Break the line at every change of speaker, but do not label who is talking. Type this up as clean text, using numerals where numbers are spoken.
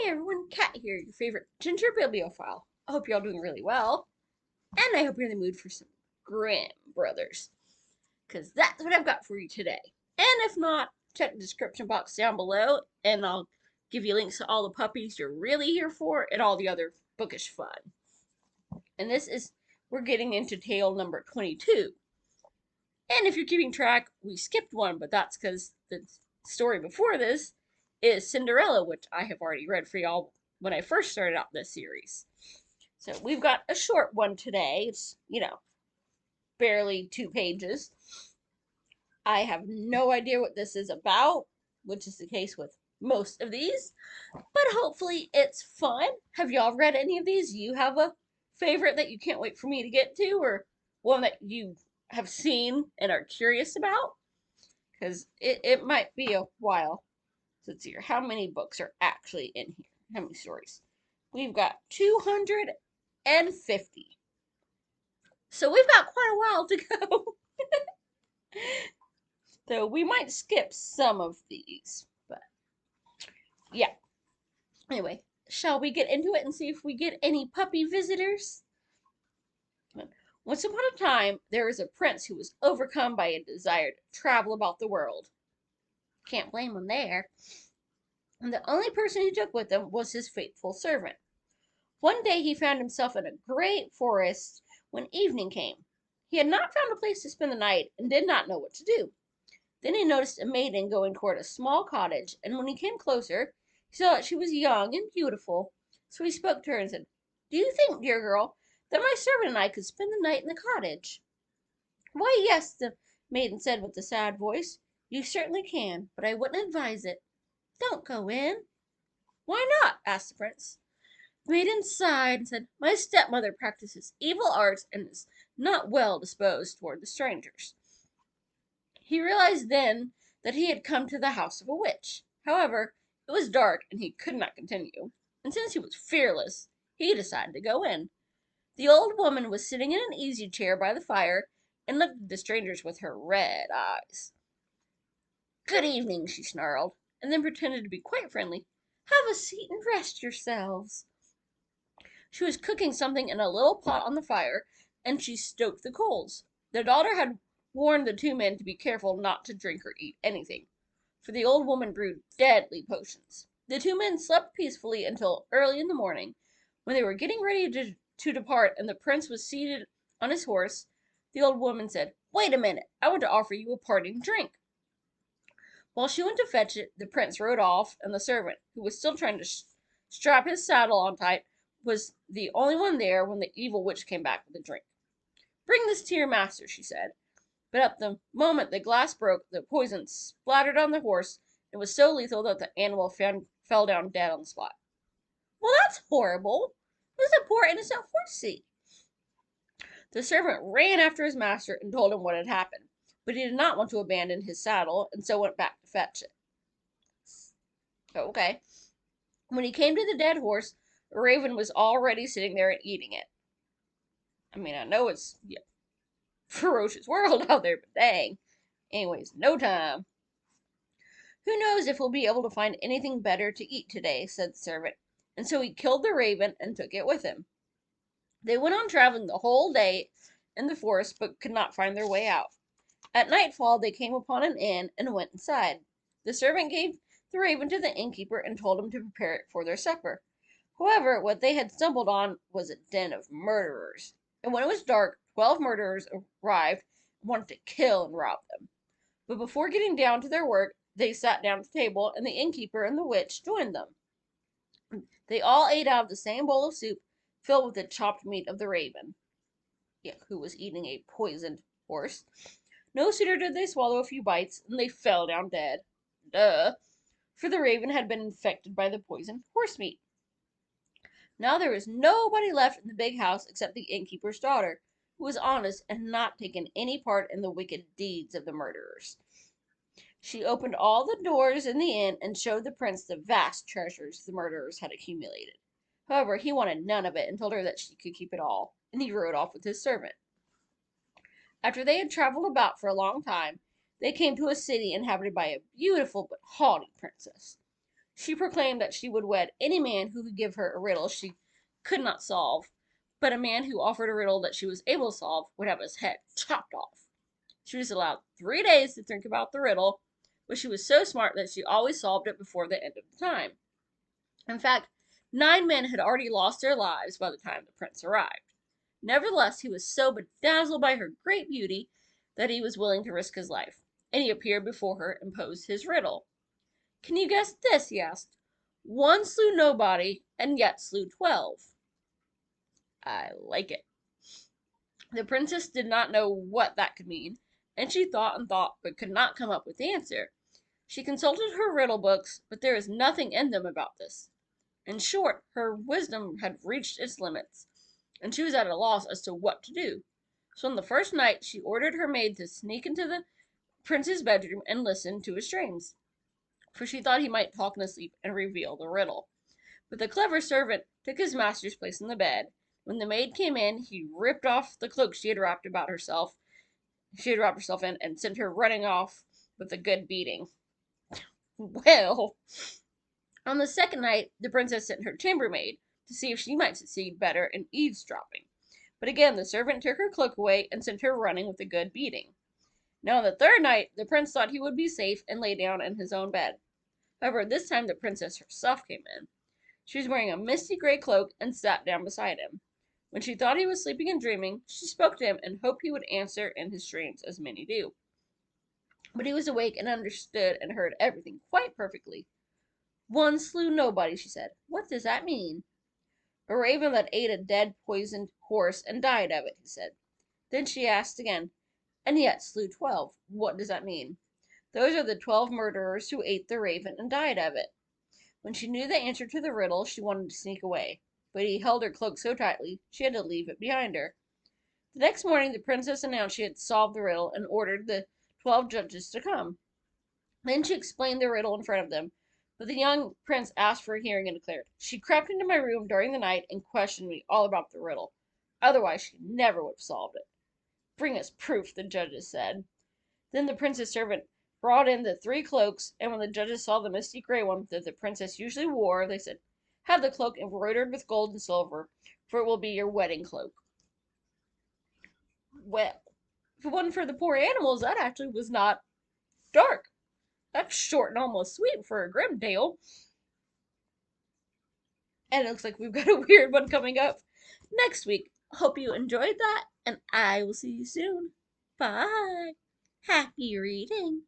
everyone, Kat here, your favorite ginger bibliophile. I hope you're all doing really well, and I hope you're in the mood for some Grimm brothers, because that's what I've got for you today. And if not, check the description box down below, and I'll give you links to all the puppies you're really here for and all the other bookish fun. And we're getting into tale number 22. And if you're keeping track, we skipped one, but that's because the story before this is Cinderella, which I have already read for y'all when I first started out this series. So we've got a short one today. It's, barely 2 pages. I have no idea what this is about, which is the case with most of these, but hopefully it's fun. Have y'all read any of these? You have a favorite that you can't wait for me to get to, or one that you have seen and are curious about? Because it might be a while. So let's see here. How many books are actually in here? How many stories? We've got 250. So we've got quite a while to go. So we might skip some of these. But yeah. Anyway, shall we get into it and see if we get any puppy visitors? Once upon a time, there was a prince who was overcome by a desire to travel about the world. Can't blame him there. And the only person he took with him was his faithful servant. One day he found himself in a great forest when evening came. He had not found a place to spend the night and did not know what to do. Then he noticed a maiden going toward a small cottage, and when he came closer, he saw that she was young and beautiful. So he spoke to her and said, "Do you think, dear girl, that my servant and I could spend the night in the cottage?" "Why, yes," the maiden said with a sad voice. "You certainly can, but I wouldn't advise it. Don't go in." "Why not?" asked the prince. The maiden sighed and said, "My stepmother practices evil arts and is not well disposed toward the strangers." He realized then that he had come to the house of a witch. However, it was dark and he could not continue, and since he was fearless, he decided to go in. The old woman was sitting in an easy chair by the fire and looked at the strangers with her red eyes. "Good evening," she snarled, and then pretended to be quite friendly. "Have a seat and rest yourselves." She was cooking something in a little pot on the fire, and she stoked the coals. The daughter had warned the 2 men to be careful not to drink or eat anything, for the old woman brewed deadly potions. The 2 men slept peacefully until early in the morning. When they were getting ready to depart and the prince was seated on his horse, the old woman said, "Wait a minute, I want to offer you a parting drink." While she went to fetch it, the prince rode off, and the servant, who was still trying to strap his saddle on tight, was the only one there when the evil witch came back with a drink. "Bring this to your master," she said. But at the moment the glass broke, the poison splattered on the horse and was so lethal that the animal fell down dead on the spot. "Well, that's horrible. What does a poor innocent horse see?" The servant ran after his master and told him what had happened, but he did not want to abandon his saddle and so went back to fetch it. Okay. When he came to the dead horse, a raven was already sitting there and eating it. I mean, I know it's ferocious world out there, but dang. Anyways, no time. "Who knows if we'll be able to find anything better to eat today," said the servant, and so he killed the raven and took it with him. They went on traveling the whole day in the forest, but could not find their way out. At nightfall, they came upon an inn and went inside. The servant gave the raven to the innkeeper and told him to prepare it for their supper. However, what they had stumbled on was a den of murderers, and when it was dark, 12 murderers arrived and wanted to kill and rob them. But before getting down to their work, they sat down at the table, and the innkeeper and the witch joined them. They all ate out of the same bowl of soup filled with the chopped meat of the raven, who was eating a poisoned horse. No sooner did they swallow a few bites than they fell down dead. Duh, for the raven had been infected by the poisoned horse meat. Now there was nobody left in the big house except the innkeeper's daughter, who was honest and had not taken any part in the wicked deeds of the murderers. She opened all the doors in the inn and showed the prince the vast treasures the murderers had accumulated. However, he wanted none of it and told her that she could keep it all, and he rode off with his servant. After they had traveled about for a long time, they came to a city inhabited by a beautiful but haughty princess. She proclaimed that she would wed any man who could give her a riddle she could not solve, but a man who offered a riddle that she was able to solve would have his head chopped off. She was allowed 3 days to think about the riddle, but she was so smart that she always solved it before the end of the time. In fact, 9 men had already lost their lives by the time the prince arrived. Nevertheless, he was so bedazzled by her great beauty that he was willing to risk his life, and he appeared before her and posed his riddle. "Can you guess this?" he asked. "One slew nobody, and yet slew 12. I like it. The princess did not know what that could mean, and she thought and thought, but could not come up with the answer. She consulted her riddle books, but there is nothing in them about this. In short, her wisdom had reached its limits, and she was at a loss as to what to do. So on the first night she ordered her maid to sneak into the prince's bedroom and listen to his dreams, for she thought he might talk in his sleep and reveal the riddle. But the clever servant took his master's place in the bed. When the maid came in, he ripped off the cloak she had wrapped herself in, and sent her running off with a good beating. Well, on the second night, the princess sent her chambermaid to see if she might succeed better in eavesdropping. But again the servant took her cloak away and sent her running with a good beating. Now on the third night, the prince thought he would be safe and lay down in his own bed. However, this time the princess herself came in. She was wearing a misty gray cloak and sat down beside him. When she thought he was sleeping and dreaming, she spoke to him and hoped he would answer in his dreams, as many do. But he was awake and understood and heard everything quite perfectly. "One slew nobody," she said. "What does that mean?" "A raven that ate a dead poisoned horse and died of it," he said. Then she asked again, "And yet slew 12. What does that mean?" "Those are the 12 murderers who ate the raven and died of it." When she knew the answer to the riddle, she wanted to sneak away, but he held her cloak so tightly she had to leave it behind her. The next morning the princess announced she had solved the riddle and ordered the 12 judges to come. Then she explained the riddle in front of them, but the young prince asked for a hearing and declared, "She crept into my room during the night and questioned me all about the riddle. Otherwise she never would have solved it." "Bring us proof," the judges said. Then the prince's servant brought in the 3 cloaks, and when the judges saw the misty gray one that the princess usually wore, they said, "Have the cloak embroidered with gold and silver, for it will be your wedding cloak." Well, if it wasn't for the poor animals, that actually was not dark. That's short and almost sweet for a Grimm tale. And it looks like we've got a weird one coming up next week. Hope you enjoyed that, and I will see you soon. Bye. Happy reading.